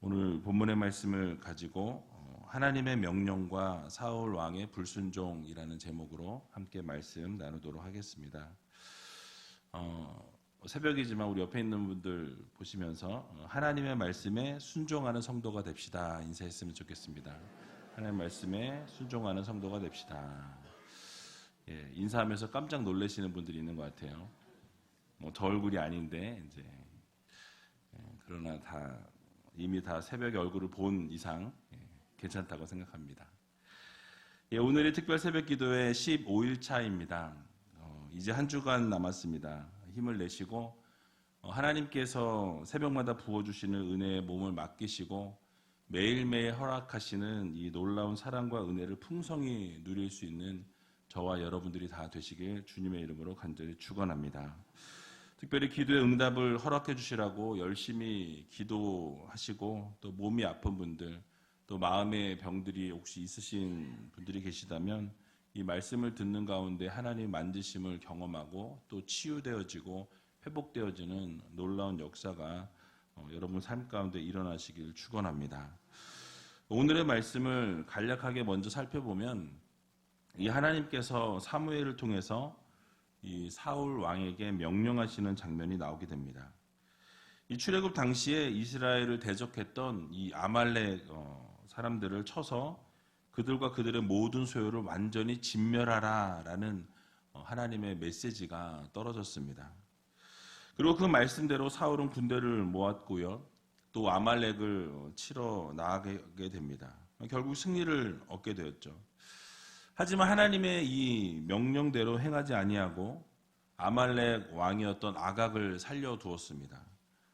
오늘 본문의 말씀을 가지고 하나님의 명령과 사울 왕의 불순종이라는 제목으로 함께 말씀 나누도록 하겠습니다. 새벽이지만 우리 옆에 있는 분들 보시면서 하나님의 말씀에 순종하는 성도가 됩시다 인사했으면 좋겠습니다. 하나님의 말씀에 순종하는 성도가 됩시다. 예, 인사하면서 깜짝 놀라시는 분들이 있는 것 같아요. 저 얼굴이 아닌데 이제 그러나 이미 다 새벽에 얼굴을 본 이상 괜찮다고 생각합니다. 오늘이 특별 새벽 기도의 15일 차입니다. 이제 한 주간 남았습니다. 힘을 내시고 하나님께서 새벽마다 부어주시는 은혜의 몸을 맡기시고 매일매일 허락하시는 이 놀라운 사랑과 은혜를 풍성히 누릴 수 있는 저와 여러분들이 다 되시길 주님의 이름으로 간절히 축원합니다. 특별히 기도의 응답을 허락해 주시라고 열심히 기도하시고 또 몸이 아픈 분들 또 마음의 병들이 혹시 있으신 분들이 계시다면 이 말씀을 듣는 가운데 하나님 만지심을 경험하고 또 치유되어지고 회복되어지는 놀라운 역사가 여러분 삶 가운데 일어나시길 축원합니다. 오늘의 말씀을 간략하게 먼저 살펴보면 이 하나님께서 사무엘을 통해서 이 사울 왕에게 명령하시는 장면이 나오게 됩니다. 이 출애굽 당시에 이스라엘을 대적했던 이 아말렉 사람들을 쳐서 그들과 그들의 모든 소유를 완전히 진멸하라라는 하나님의 메시지가 떨어졌습니다. 그리고 그 말씀대로 사울은 군대를 모았고요. 또 아말렉을 치러 나가게 됩니다. 결국 승리를 얻게 되었죠. 하지만 하나님의 이 명령대로 행하지 아니하고 아말렉 왕이었던 아각을 살려두었습니다.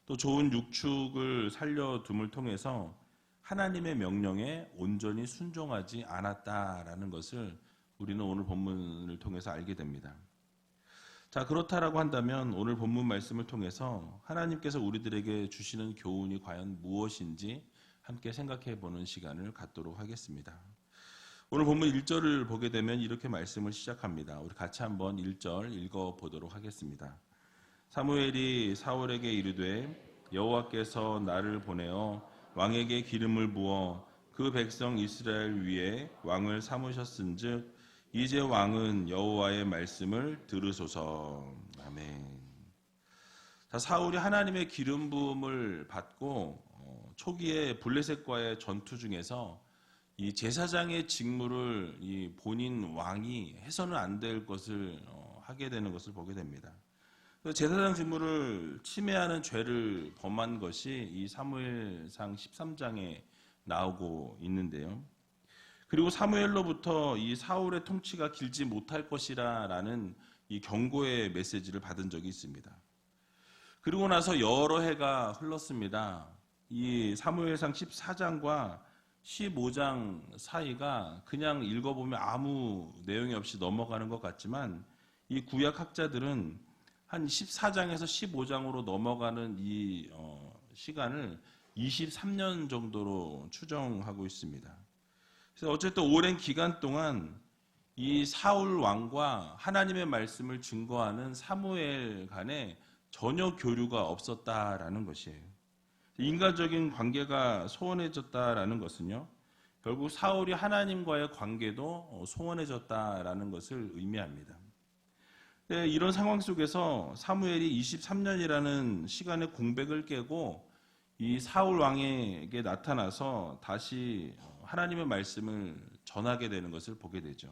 또 좋은 육축을 살려둠을 통해서 하나님의 명령에 온전히 순종하지 않았다라는 것을 우리는 오늘 본문을 통해서 알게 됩니다. 자, 그렇다라고 한다면 오늘 본문 말씀을 통해서 하나님께서 우리들에게 주시는 교훈이 과연 무엇인지 함께 생각해 보는 시간을 갖도록 하겠습니다. 오늘 본문 1절을 보게 되면 이렇게 말씀을 시작합니다. 우리 같이 한번 1절 읽어보도록 하겠습니다. 사무엘이 사울에게 이르되 여호와께서 나를 보내어 왕에게 기름을 부어 그 백성 이스라엘 위에 왕을 삼으셨은즉 이제 왕은 여호와의 말씀을 들으소서. 아멘. 자, 사울이 하나님의 기름 부음을 받고 초기에 블레셋과의 전투 중에서 이 제사장의 직무를 이 본인 왕이 해서는 안 될 것을 하게 되는 것을 보게 됩니다. 제사장 직무를 침해하는 죄를 범한 것이 이 사무엘상 13장에 나오고 있는데요. 그리고 사무엘로부터 이 사울의 통치가 길지 못할 것이라는 이 경고의 메시지를 받은 적이 있습니다. 그리고 나서 여러 해가 흘렀습니다. 이 사무엘상 14장과 15장 사이가 그냥 읽어보면 아무 내용이 없이 넘어가는 것 같지만 이 구약 학자들은 한 14장에서 15장으로 넘어가는 이 시간을 23년 정도로 추정하고 있습니다. 그래서 어쨌든 오랜 기간 동안 이 사울 왕과 하나님의 말씀을 증거하는 사무엘 간에 전혀 교류가 없었다라는 것이에요. 인간적인 관계가 소원해졌다라는 것은요, 결국 사울이 하나님과의 관계도 소원해졌다라는 것을 의미합니다. 이런 상황 속에서 사무엘이 23년이라는 시간의 공백을 깨고 이 사울 왕에게 나타나서 다시 하나님의 말씀을 전하게 되는 것을 보게 되죠.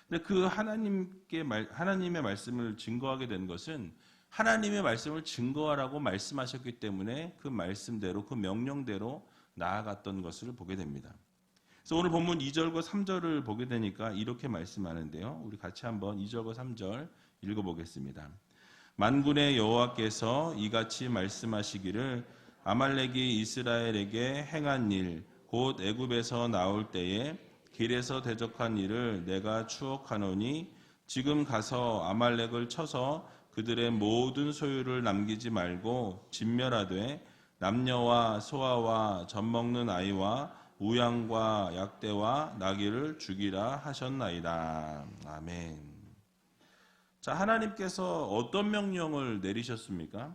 근데 그 하나님의 말씀을 증거하게 된 것은 하나님의 말씀을 증거하라고 말씀하셨기 때문에 그 말씀대로 그 명령대로 나아갔던 것을 보게 됩니다. 그래서 오늘 본문 2절과 3절을 보게 되니까 이렇게 말씀하는데요. 우리 같이 한번 2절과 3절 읽어보겠습니다. 만군의 여호와께서 이같이 말씀하시기를 아말렉이 이스라엘에게 행한 일 곧 애굽에서 나올 때에 길에서 대적한 일을 내가 추억하노니 지금 가서 아말렉을 쳐서 그들의 모든 소유를 남기지 말고 진멸하되 남녀와 소아와 젖먹는 아이와 우양과 약대와 나귀를 죽이라 하셨나이다. 아멘. 자, 하나님께서 어떤 명령을 내리셨습니까?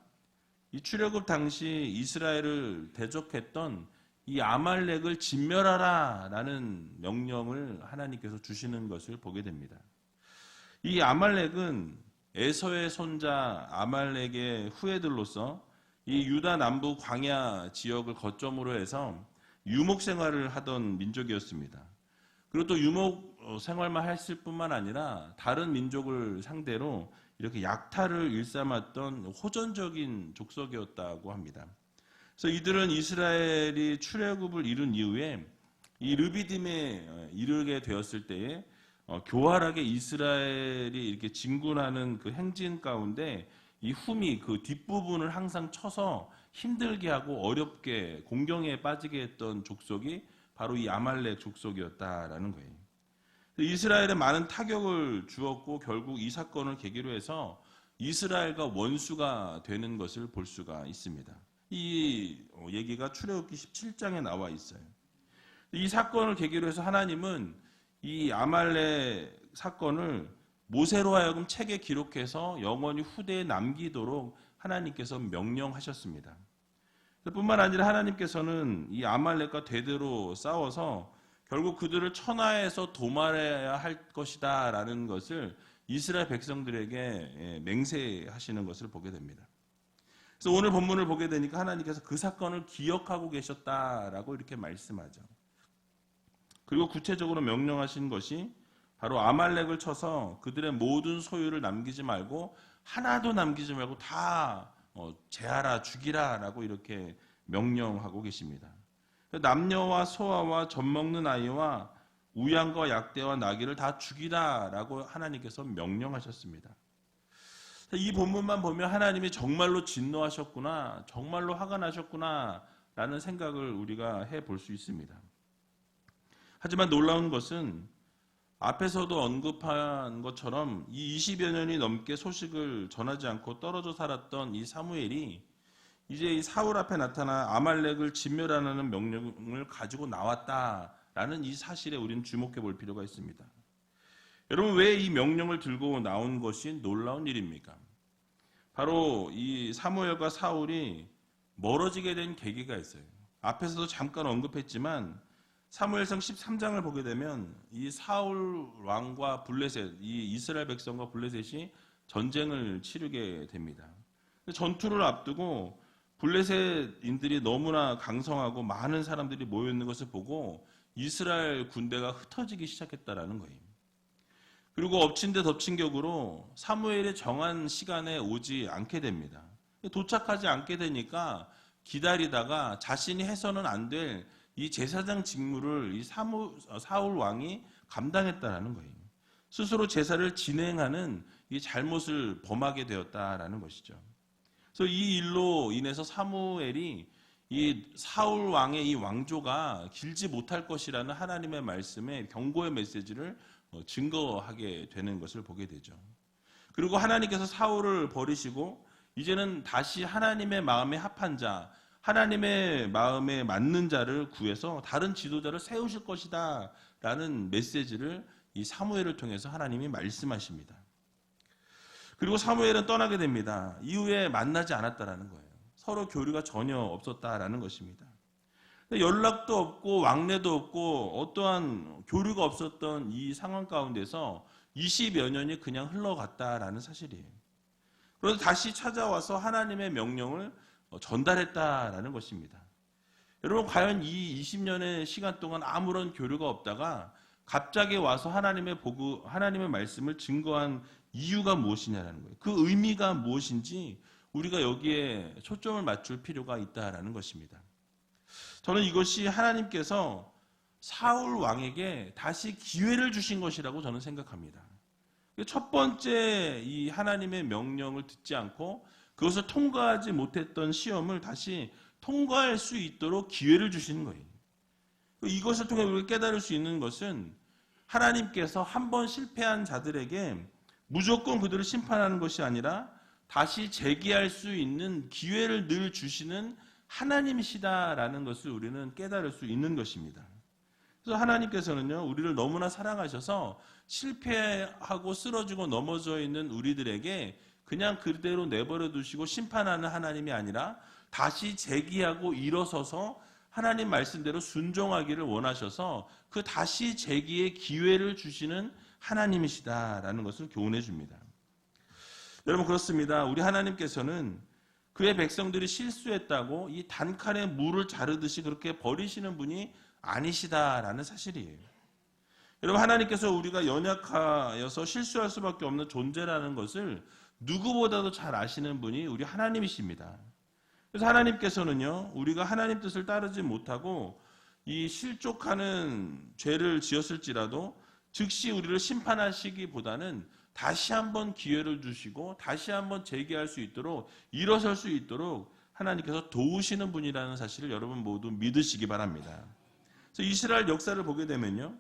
이 출애굽 당시 이스라엘을 대적했던 이 아말렉을 진멸하라라는 명령을 하나님께서 주시는 것을 보게 됩니다. 이 아말렉은 에서의 손자 아말렉의 후예들로서 이 유다 남부 광야 지역을 거점으로 해서 유목 생활을 하던 민족이었습니다. 그리고 또 유목 생활만 했을 뿐만 아니라 다른 민족을 상대로 이렇게 약탈을 일삼았던 호전적인 족속이었다고 합니다. 그래서 이들은 이스라엘이 출애굽을 이룬 이후에 이 르비딤에 이르게 되었을 때에 교활하게 이스라엘이 이렇게 진군하는 그 행진 가운데 이 흠이 그 뒷부분을 항상 쳐서 힘들게 하고 어렵게 공경에 빠지게 했던 족속이 바로 이 아말렉 족속이었다라는 거예요. 이스라엘에 많은 타격을 주었고 결국 이 사건을 계기로 해서 이스라엘과 원수가 되는 것을 볼 수가 있습니다. 이 얘기가 출애굽기 17장에 나와 있어요. 이 사건을 계기로 해서 하나님은 이 아말렉 사건을 모세로 하여금 책에 기록해서 영원히 후대에 남기도록 하나님께서 명령하셨습니다. 뿐만 아니라 하나님께서는 이 아말렉과 대대로 싸워서 결국 그들을 천하에서 도말해야 할 것이다 라는 것을 이스라엘 백성들에게 맹세하시는 것을 보게 됩니다. 그래서 오늘 본문을 보게 되니까 하나님께서 그 사건을 기억하고 계셨다라고 이렇게 말씀하죠. 그리고 구체적으로 명령하신 것이 바로 아말렉을 쳐서 그들의 모든 소유를 남기지 말고 하나도 남기지 말고 다 제하라 죽이라 라고 이렇게 명령하고 계십니다. 남녀와 소아와 젖먹는 아이와 우양과 약대와 나귀를 다 죽이라 라고 하나님께서 명령하셨습니다. 이 본문만 보면 하나님이 정말로 진노하셨구나, 정말로 화가 나셨구나 라는 생각을 우리가 해볼 수 있습니다. 하지만 놀라운 것은 앞에서도 언급한 것처럼 이 20여 년이 넘게 소식을 전하지 않고 떨어져 살았던 이 사무엘이 이제 이 사울 앞에 나타나 아말렉을 진멸하라는 명령을 가지고 나왔다라는 이 사실에 우리는 주목해 볼 필요가 있습니다. 여러분, 왜 이 명령을 들고 나온 것이 놀라운 일입니까? 바로 이 사무엘과 사울이 멀어지게 된 계기가 있어요. 앞에서도 잠깐 언급했지만 사무엘상 13장을 보게 되면 이 사울 왕과 블레셋, 이 이스라엘 백성과 블레셋이 전쟁을 치르게 됩니다. 전투를 앞두고 블레셋인들이 너무나 강성하고 많은 사람들이 모여 있는 것을 보고 이스라엘 군대가 흩어지기 시작했다라는 거예요. 그리고 엎친 데 덮친 격으로 사무엘의 정한 시간에 오지 않게 됩니다. 도착하지 않게 되니까 기다리다가 자신이 해서는 안 될 이 제사장 직무를 이 사울 왕이 감당했다라는 거예요. 스스로 제사를 진행하는 이 잘못을 범하게 되었다라는 것이죠. 그래서 이 일로 인해서 사무엘이 이 사울 왕의 이 왕조가 길지 못할 것이라는 하나님의 말씀에 경고의 메시지를 증거하게 되는 것을 보게 되죠. 그리고 하나님께서 사울을 버리시고 이제는 다시 하나님의 마음에 합한 자, 하나님의 마음에 맞는 자를 구해서 다른 지도자를 세우실 것이다 라는 메시지를 이 사무엘을 통해서 하나님이 말씀하십니다. 그리고 사무엘은 떠나게 됩니다. 이후에 만나지 않았다라는 거예요. 서로 교류가 전혀 없었다라는 것입니다. 연락도 없고 왕래도 없고 어떠한 교류가 없었던 이 상황 가운데서 20여 년이 그냥 흘러갔다라는 사실이에요. 그래서 다시 찾아와서 하나님의 명령을 전달했다라는 것입니다. 여러분, 과연 이 20년의 시간 동안 아무런 교류가 없다가 갑자기 와서 하나님의 말씀을 증거한 이유가 무엇이냐라는 거예요. 그 의미가 무엇인지 우리가 여기에 초점을 맞출 필요가 있다라는 것입니다. 저는 이것이 하나님께서 사울 왕에게 다시 기회를 주신 것이라고 저는 생각합니다. 첫 번째 이 하나님의 명령을 듣지 않고 그것을 통과하지 못했던 시험을 다시 통과할 수 있도록 기회를 주시는 거예요. 이것을 통해 우리가 깨달을 수 있는 것은 하나님께서 한 번 실패한 자들에게 무조건 그들을 심판하는 것이 아니라 다시 재기할 수 있는 기회를 늘 주시는 하나님이시다라는 것을 우리는 깨달을 수 있는 것입니다. 그래서 하나님께서는요, 우리를 너무나 사랑하셔서 실패하고 쓰러지고 넘어져 있는 우리들에게 그냥 그대로 내버려 두시고 심판하는 하나님이 아니라 다시 재기하고 일어서서 하나님 말씀대로 순종하기를 원하셔서 그 다시 재기의 기회를 주시는 하나님이시다라는 것을 교훈해 줍니다. 여러분, 그렇습니다. 우리 하나님께서는 그의 백성들이 실수했다고 이 단칼에 물을 자르듯이 그렇게 버리시는 분이 아니시다라는 사실이에요. 여러분, 하나님께서 우리가 연약하여서 실수할 수밖에 없는 존재라는 것을 누구보다도 잘 아시는 분이 우리 하나님이십니다. 그래서 하나님께서는요, 우리가 하나님 뜻을 따르지 못하고 이 실족하는 죄를 지었을지라도 즉시 우리를 심판하시기보다는 다시 한번 기회를 주시고 다시 한번 재기할 수 있도록, 일어설 수 있도록 하나님께서 도우시는 분이라는 사실을 여러분 모두 믿으시기 바랍니다. 그래서 이스라엘 역사를 보게 되면요,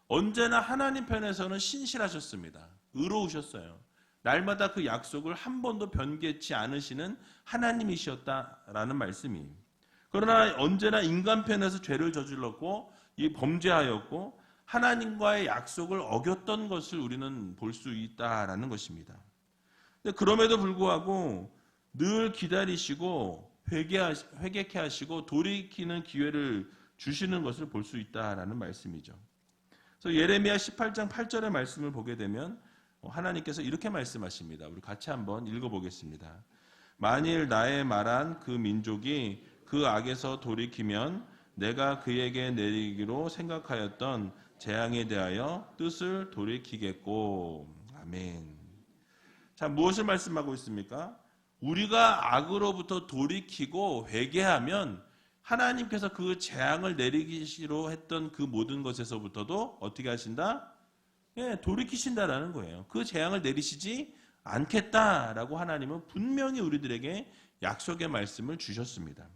언제나 하나님 편에서는 신실하셨습니다. 의로우셨어요. 날마다 그 약속을 한 번도 변개치 않으시는 하나님이셨다라는 말씀이에요. 그러나 언제나 인간 편에서 죄를 저질렀고 이 범죄하였고 하나님과의 약속을 어겼던 것을 우리는 볼 수 있다라는 것입니다. 그럼에도 불구하고 늘 기다리시고 회개케 하시고 돌이키는 기회를 주시는 것을 볼 수 있다라는 말씀이죠. 그래서 예레미야 18장 8절의 말씀을 보게 되면 하나님께서 이렇게 말씀하십니다. 우리 같이 한번 읽어보겠습니다. 만일 나의 말한 그 민족이 그 악에서 돌이키면 내가 그에게 내리기로 생각하였던 재앙에 대하여 뜻을 돌이키겠고. 아멘. 자, 무엇을 말씀하고 있습니까? 우리가 악으로부터 돌이키고 회개하면 하나님께서 그 재앙을 내리기로 했던 그 모든 것에서부터도 어떻게 하신다? 돌이키신다라는 거예요. 그 재앙을 내리시지 않겠다라고 하나님은 분명히 우리들에게 약속의 말씀을 주셨습니다.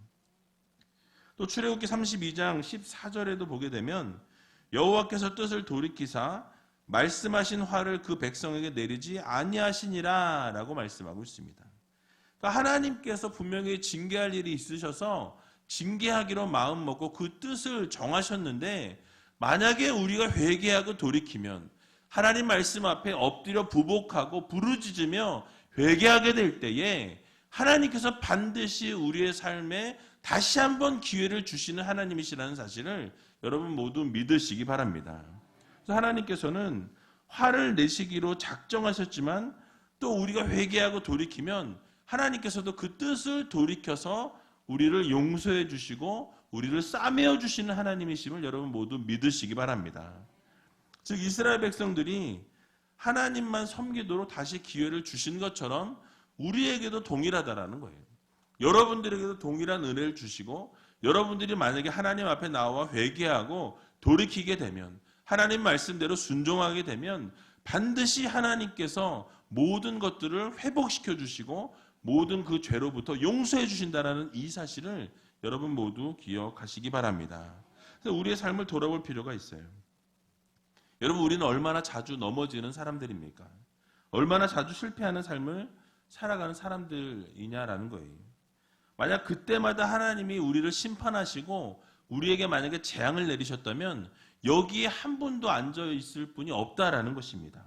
또 출애굽기 32장 14절에도 보게 되면 여호와께서 뜻을 돌이키사 말씀하신 화를 그 백성에게 내리지 아니하시니라 라고 말씀하고 있습니다. 그러니까 하나님께서 분명히 징계할 일이 있으셔서 징계하기로 마음먹고 그 뜻을 정하셨는데, 만약에 우리가 회개하고 돌이키면 하나님 말씀 앞에 엎드려 부복하고 부르짖으며 회개하게 될 때에 하나님께서 반드시 우리의 삶에 다시 한번 기회를 주시는 하나님이시라는 사실을 여러분 모두 믿으시기 바랍니다. 그래서 하나님께서는 화를 내시기로 작정하셨지만 또 우리가 회개하고 돌이키면 하나님께서도 그 뜻을 돌이켜서 우리를 용서해 주시고 우리를 싸매어 주시는 하나님이심을 여러분 모두 믿으시기 바랍니다. 즉 이스라엘 백성들이 하나님만 섬기도록 다시 기회를 주신 것처럼 우리에게도 동일하다라는 거예요. 여러분들에게도 동일한 은혜를 주시고 여러분들이 만약에 하나님 앞에 나와 회개하고 돌이키게 되면, 하나님 말씀대로 순종하게 되면 반드시 하나님께서 모든 것들을 회복시켜 주시고 모든 그 죄로부터 용서해 주신다라는 이 사실을 여러분 모두 기억하시기 바랍니다. 그래서 우리의 삶을 돌아볼 필요가 있어요. 여러분, 우리는 얼마나 자주 넘어지는 사람들입니까? 얼마나 자주 실패하는 삶을 살아가는 사람들이냐라는 거예요. 만약 그때마다 하나님이 우리를 심판하시고 우리에게 만약에 재앙을 내리셨다면 여기에 한 분도 앉아 있을 분이 없다라는 것입니다.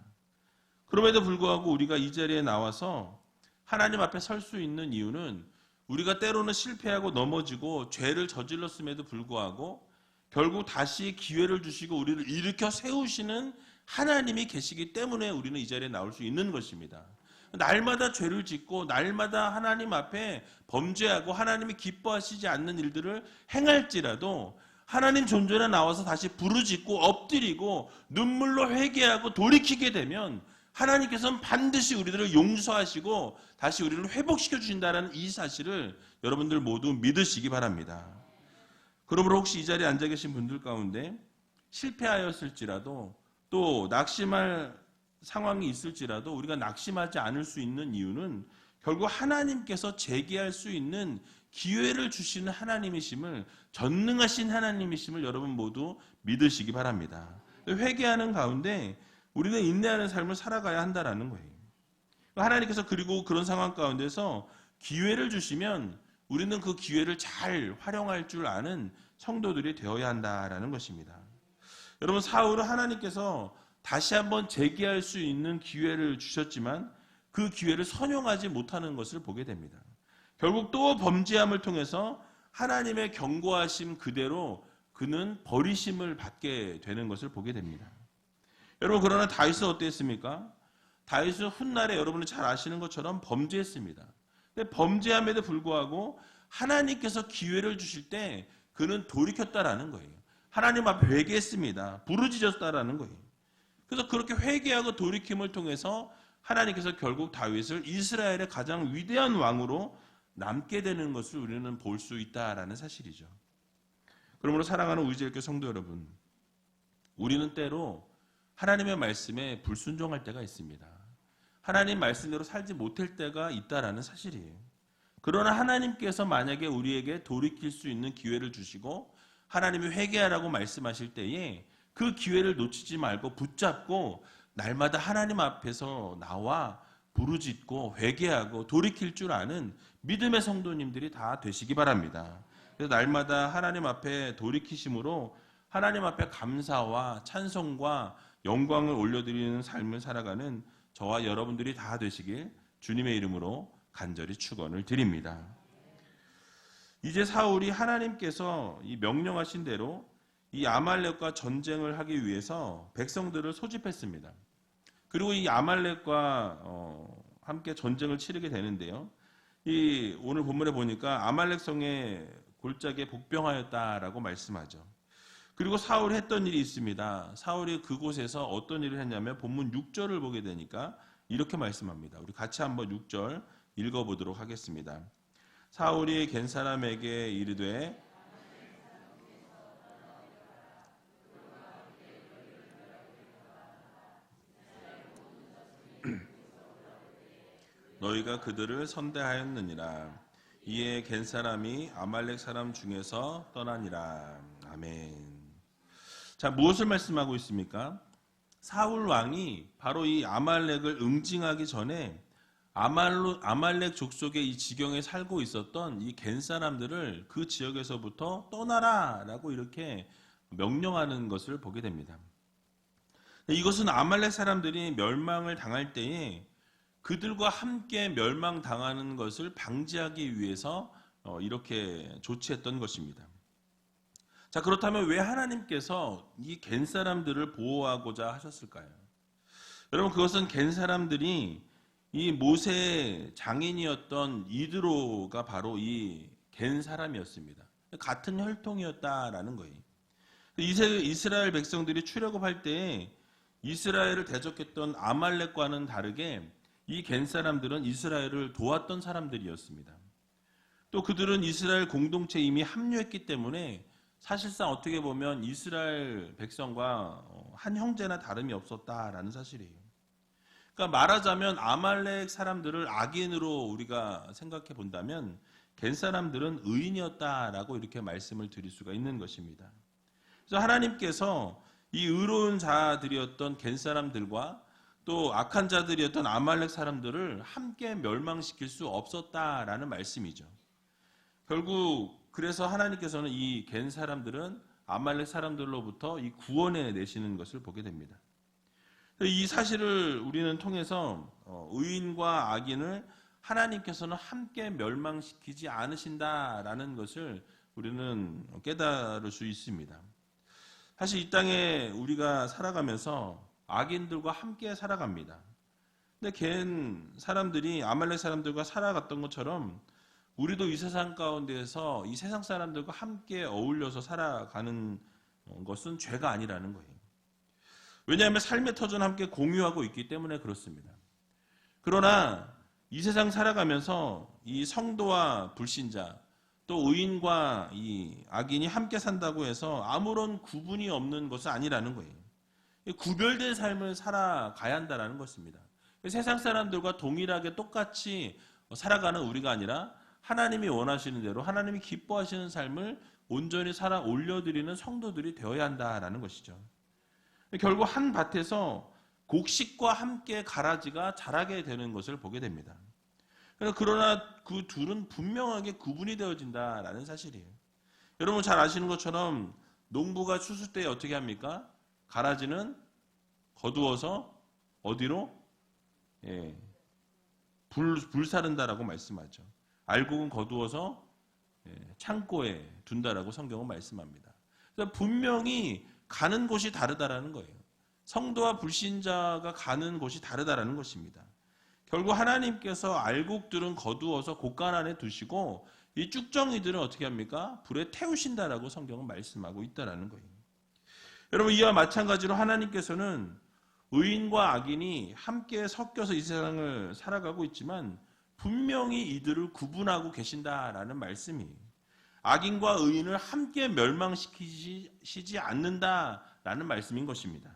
그럼에도 불구하고 우리가 이 자리에 나와서 하나님 앞에 설 수 있는 이유는 우리가 때로는 실패하고 넘어지고 죄를 저질렀음에도 불구하고 결국 다시 기회를 주시고 우리를 일으켜 세우시는 하나님이 계시기 때문에 우리는 이 자리에 나올 수 있는 것입니다. 날마다 죄를 짓고 날마다 하나님 앞에 범죄하고 하나님이 기뻐하시지 않는 일들을 행할지라도 하나님 존전에 나와서 다시 부르짖고 엎드리고 눈물로 회개하고 돌이키게 되면 하나님께서는 반드시 우리들을 용서하시고 다시 우리를 회복시켜 주신다는 이 사실을 여러분들 모두 믿으시기 바랍니다. 그러므로 혹시 이 자리에 앉아 계신 분들 가운데 실패하였을지라도 또 낙심할 상황이 있을지라도 우리가 낙심하지 않을 수 있는 이유는 결국 하나님께서 재기할 수 있는 기회를 주시는 하나님이심을, 전능하신 하나님이심을 여러분 모두 믿으시기 바랍니다. 회개하는 가운데 우리는 인내하는 삶을 살아가야 한다라는 거예요. 하나님께서 그리고 그런 상황 가운데서 기회를 주시면 우리는 그 기회를 잘 활용할 줄 아는 성도들이 되어야 한다라는 것입니다. 여러분, 사울은 하나님께서 다시 한번 재기할 수 있는 기회를 주셨지만 그 기회를 선용하지 못하는 것을 보게 됩니다. 결국 또 범죄함을 통해서 하나님의 경고하심 그대로 그는 버리심을 받게 되는 것을 보게 됩니다. 여러분, 그러나 다윗은 어땠습니까? 다윗은 훗날에 여러분이 잘 아시는 것처럼 범죄했습니다. 근데 범죄함에도 불구하고 하나님께서 기회를 주실 때 그는 돌이켰다라는 거예요. 하나님 앞에 회개했습니다. 부르짖었다라는 거예요. 그래서 그렇게 회개하고 돌이킴을 통해서 하나님께서 결국 다윗을 이스라엘의 가장 위대한 왕으로 남게 되는 것을 우리는 볼 수 있다라는 사실이죠. 그러므로 사랑하는 우리제일교회 성도 여러분, 우리는 때로 하나님의 말씀에 불순종할 때가 있습니다. 하나님 말씀대로 살지 못할 때가 있다라는 사실이에요. 그러나 하나님께서 만약에 우리에게 돌이킬 수 있는 기회를 주시고 하나님이 회개하라고 말씀하실 때에 그 기회를 놓치지 말고 붙잡고 날마다 하나님 앞에서 나와 부르짖고 회개하고 돌이킬 줄 아는 믿음의 성도님들이 다 되시기 바랍니다. 그래서 날마다 하나님 앞에 돌이키심으로 하나님 앞에 감사와 찬송과 영광을 올려드리는 삶을 살아가는 저와 여러분들이 다 되시길 주님의 이름으로 간절히 축원을 드립니다. 이제 사울이 하나님께서 이 명령하신 대로 이 아말렉과 전쟁을 하기 위해서 백성들을 소집했습니다. 그리고 이 아말렉과 함께 전쟁을 치르게 되는데요. 이 오늘 본문에 보니까 아말렉 성에 골짜기에 복병하였다라고 말씀하죠. 그리고 사울이 했던 일이 있습니다. 사울이 그곳에서 어떤 일을 했냐면 본문 6절을 보게 되니까 이렇게 말씀합니다. 우리 같이 한번 6절 읽어보도록 하겠습니다. 사울이 겐 사람에게 이르되 너희가 그들을 선대하였느니라. 이에 겐 사람이 아말렉 사람 중에서 떠나니라. 아멘. 자, 무엇을 말씀하고 있습니까? 사울 왕이 바로 이 아말렉을 응징하기 전에 아말렉 족속의 이 지경에 살고 있었던 이 겐 사람들을 그 지역에서부터 떠나라라고 이렇게 명령하는 것을 보게 됩니다. 이것은 아말렉 사람들이 멸망을 당할 때에 그들과 함께 멸망당하는 것을 방지하기 위해서 이렇게 조치했던 것입니다. 자, 그렇다면 왜 하나님께서 이 겐 사람들을 보호하고자 하셨을까요? 여러분, 그것은 겐 사람들이 이 모세의 장인이었던 이드로가 바로 이 겐 사람이었습니다. 같은 혈통이었다라는 거예요. 이스라엘 백성들이 출애굽할 때 이스라엘을 대적했던 아말렉과는 다르게 이 겐 사람들은 이스라엘을 도왔던 사람들이었습니다. 또 그들은 이스라엘 공동체에 이미 합류했기 때문에 사실상 어떻게 보면 이스라엘 백성과 한 형제나 다름이 없었다라는 사실이에요. 그러니까 말하자면 아말렉 사람들을 악인으로 우리가 생각해 본다면 겐 사람들은 의인이었다라고 이렇게 말씀을 드릴 수가 있는 것입니다. 그래서 하나님께서 이 의로운 자들이었던 겐 사람들과 또 악한 자들이었던 아말렉 사람들을 함께 멸망시킬 수 없었다라는 말씀이죠. 결국 그래서 하나님께서는 이 겐 사람들은 아말렉 사람들로부터 이 구원해 내시는 것을 보게 됩니다. 이 사실을 우리는 통해서 의인과 악인을 하나님께서는 함께 멸망시키지 않으신다라는 것을 우리는 깨달을 수 있습니다. 사실 이 땅에 우리가 살아가면서 악인들과 함께 살아갑니다. 근데 겐 사람들이 아말렉 사람들과 살아갔던 것처럼 우리도 이 세상 가운데에서 이 세상 사람들과 함께 어울려서 살아가는 것은 죄가 아니라는 거예요. 왜냐하면 삶의 터전 함께 공유하고 있기 때문에 그렇습니다. 그러나 이 세상 살아가면서 이 성도와 불신자 또 의인과 이 악인이 함께 산다고 해서 아무런 구분이 없는 것은 아니라는 거예요. 구별된 삶을 살아가야 한다는 것입니다. 세상 사람들과 동일하게 똑같이 살아가는 우리가 아니라 하나님이 원하시는 대로 하나님이 기뻐하시는 삶을 온전히 살아 올려드리는 성도들이 되어야 한다는 것이죠. 결국 한 밭에서 곡식과 함께 가라지가 자라게 되는 것을 보게 됩니다. 그러나 그 둘은 분명하게 구분이 되어진다라는 사실이에요. 여러분 잘 아시는 것처럼 농부가 추수 때 어떻게 합니까? 가라지는 거두어서 어디로? 불 사른다라고 말씀하죠. 알곡은 거두어서 창고에 둔다라고 성경은 말씀합니다. 그래서 분명히 가는 곳이 다르다라는 거예요. 성도와 불신자가 가는 곳이 다르다라는 것입니다. 결국 하나님께서 알곡들은 거두어서 곳간 안에 두시고 이 쭉정이들은 어떻게 합니까? 불에 태우신다라고 성경은 말씀하고 있다라는 거예요. 여러분, 이와 마찬가지로 하나님께서는 의인과 악인이 함께 섞여서 이 세상을 살아가고 있지만 분명히 이들을 구분하고 계신다라는 말씀이에요. 악인과 의인을 함께 멸망시키지 않는다라는 말씀인 것입니다.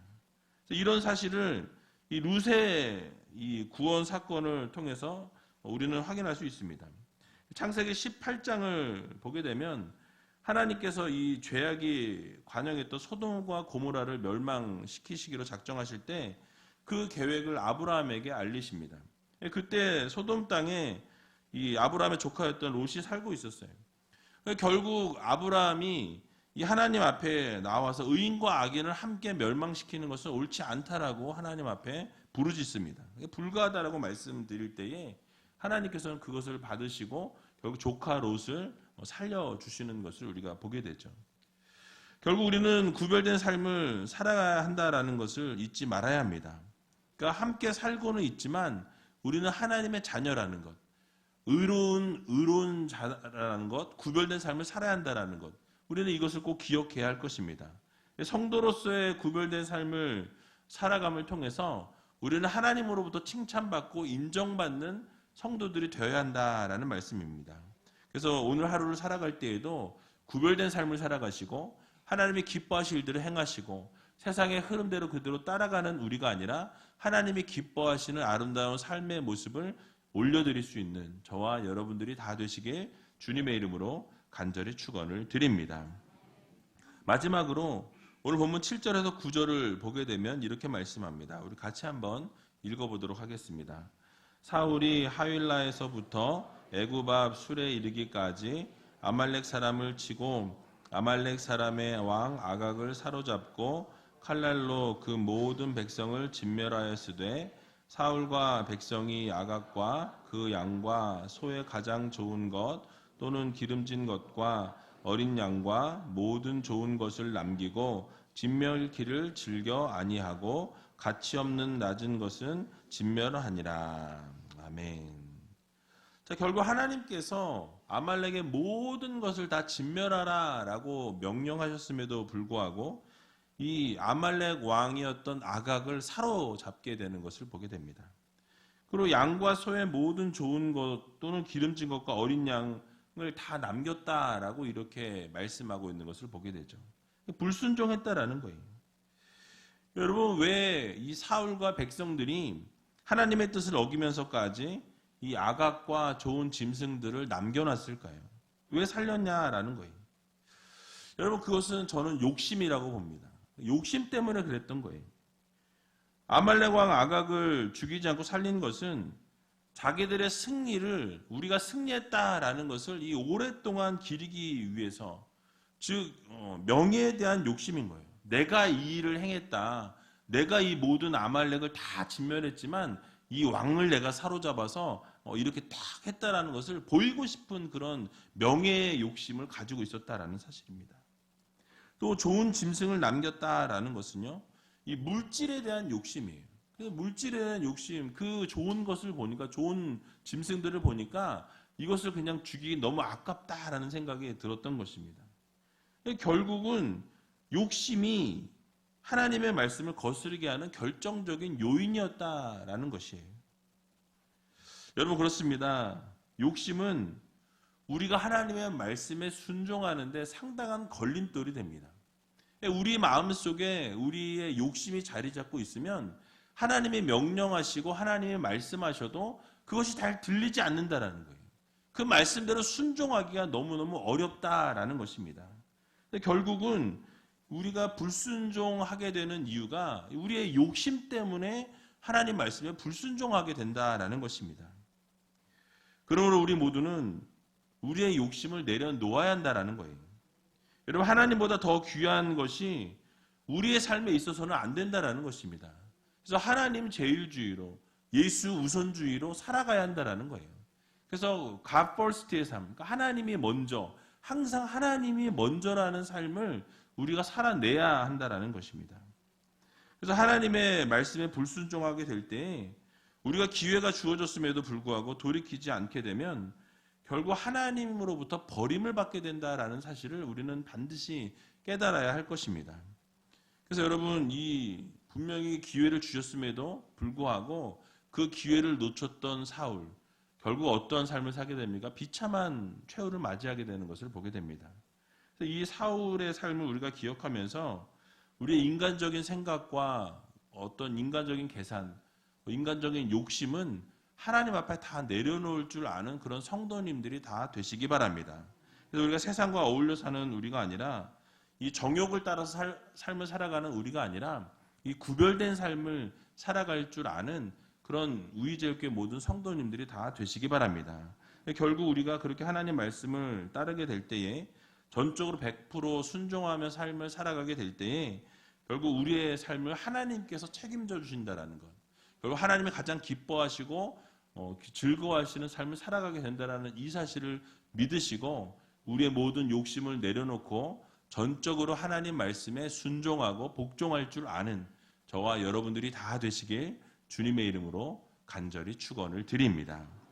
이런 사실을 이 룻의 이 구원 사건을 통해서 우리는 확인할 수 있습니다. 창세기 18장을 보게 되면 하나님께서 이 죄악이 관영했던 소돔과 고모라를 멸망시키시기로 작정하실 때 그 계획을 아브라함에게 알리십니다. 그때 소돔 땅에 이 아브라함의 조카였던 롯이 살고 있었어요. 결국 아브라함이 이 하나님 앞에 나와서 의인과 악인을 함께 멸망시키는 것은 옳지 않다라고 하나님 앞에 부르짖습니다. 불가하다라고 말씀드릴 때에 하나님께서는 그것을 받으시고 결국 조카 롯을 살려주시는 것을 우리가 보게 되죠. 결국 우리는 구별된 삶을 살아야 한다라는 것을 잊지 말아야 합니다. 그러니까 함께 살고는 있지만 우리는 하나님의 자녀라는 것, 의로운 자라는 것, 구별된 삶을 살아야 한다라는 것, 우리는 이것을 꼭 기억해야 할 것입니다. 성도로서의 구별된 삶을 살아감을 통해서 우리는 하나님으로부터 칭찬받고 인정받는 성도들이 되어야 한다라는 말씀입니다. 그래서 오늘 하루를 살아갈 때에도 구별된 삶을 살아가시고 하나님이 기뻐하실 일들을 행하시고 세상의 흐름대로 그대로 따라가는 우리가 아니라 하나님이 기뻐하시는 아름다운 삶의 모습을 올려드릴 수 있는 저와 여러분들이 다 되시길 주님의 이름으로 간절히 축원을 드립니다. 마지막으로 오늘 본문 7절에서 9절을 보게 되면 이렇게 말씀합니다. 우리 같이 한번 읽어보도록 하겠습니다. 사울이 하윌라에서부터 애굽 앞 술에 이르기까지 아말렉 사람을 치고 아말렉 사람의 왕 아각을 사로잡고 칼날로 그 모든 백성을 진멸하였으되 사울과 백성이 아각과 그 양과 소의 가장 좋은 것 또는 기름진 것과 어린 양과 모든 좋은 것을 남기고 진멸기를 즐겨 아니하고 가치 없는 낮은 것은 진멸하니라. 아멘. 자, 결국 하나님께서 아말렉의 모든 것을 다 진멸하라라고 명령하셨음에도 불구하고 이 아말렉 왕이었던 아각을 사로잡게 되는 것을 보게 됩니다. 그리고 양과 소의 모든 좋은 것 또는 기름진 것과 어린 양을 다 남겼다라고 이렇게 말씀하고 있는 것을 보게 되죠. 불순종했다라는 거예요. 여러분, 왜 이 사울과 백성들이 하나님의 뜻을 어기면서까지 이 아각과 좋은 짐승들을 남겨놨을까요? 왜 살렸냐라는 거예요. 여러분, 그것은 저는 욕심이라고 봅니다. 욕심 때문에 그랬던 거예요. 아말렉 왕 아각을 죽이지 않고 살린 것은 자기들의 승리를 우리가 승리했다라는 것을 이 오랫동안 기리기 위해서, 즉 명예에 대한 욕심인 거예요. 내가 이 일을 행했다. 내가 이 모든 아말렉을 다 진멸했지만 이 왕을 내가 사로잡아서 이렇게 딱 했다라는 것을 보이고 싶은 그런 명예의 욕심을 가지고 있었다라는 사실입니다. 또 좋은 짐승을 남겼다라는 것은요, 이 물질에 대한 욕심이에요. 그 물질에 대한 욕심, 그 좋은 것을 보니까, 좋은 짐승들을 보니까 이것을 그냥 죽이기 너무 아깝다라는 생각이 들었던 것입니다. 결국은 욕심이 하나님의 말씀을 거스르게 하는 결정적인 요인이었다라는 것이에요. 여러분, 그렇습니다. 욕심은 우리가 하나님의 말씀에 순종하는데 상당한 걸림돌이 됩니다. 우리 마음속에 우리의 욕심이 자리 잡고 있으면 하나님이 명령하시고 하나님이 말씀하셔도 그것이 잘 들리지 않는다라는 거예요. 그 말씀대로 순종하기가 너무너무 어렵다라는 것입니다. 결국은 우리가 불순종하게 되는 이유가 우리의 욕심 때문에 하나님 말씀에 불순종하게 된다라는 것입니다. 그러므로 우리 모두는 우리의 욕심을 내려놓아야 한다라는 거예요. 여러분, 하나님보다 더 귀한 것이 우리의 삶에 있어서는 안 된다라는 것입니다. 그래서 하나님 제일주의로, 예수 우선주의로 살아가야 한다라는 거예요. 그래서 God first의 삶, 그러니까 하나님이 먼저, 항상 하나님이 먼저라는 삶을 우리가 살아내야 한다라는 것입니다. 그래서 하나님의 말씀에 불순종하게 될 때 우리가 기회가 주어졌음에도 불구하고 돌이키지 않게 되면 결국 하나님으로부터 버림을 받게 된다라는 사실을 우리는 반드시 깨달아야 할 것입니다. 그래서 여러분, 이 분명히 기회를 주셨음에도 불구하고 그 기회를 놓쳤던 사울, 결국 어떠한 삶을 사게 됩니까? 비참한 최후를 맞이하게 되는 것을 보게 됩니다. 그래서 이 사울의 삶을 우리가 기억하면서 우리의 인간적인 생각과 어떤 인간적인 계산, 인간적인 욕심은 하나님 앞에 다 내려놓을 줄 아는 그런 성도님들이 다 되시기 바랍니다. 그래서 우리가 세상과 어울려 사는 우리가 아니라 이 정욕을 따라서 삶을 살아가는 우리가 아니라 이 구별된 삶을 살아갈 줄 아는 그런 우리제일교회 모든 성도님들이 다 되시기 바랍니다. 결국 우리가 그렇게 하나님 말씀을 따르게 될 때에 전적으로 100% 순종하며 삶을 살아가게 될 때에 결국 우리의 삶을 하나님께서 책임져 주신다라는 것. 결국 하나님이 가장 기뻐하시고 즐거워하시는 삶을 살아가게 된다라는 이 사실을 믿으시고 우리의 모든 욕심을 내려놓고 전적으로 하나님 말씀에 순종하고 복종할 줄 아는 저와 여러분들이 다 되시길 주님의 이름으로 간절히 축원을 드립니다.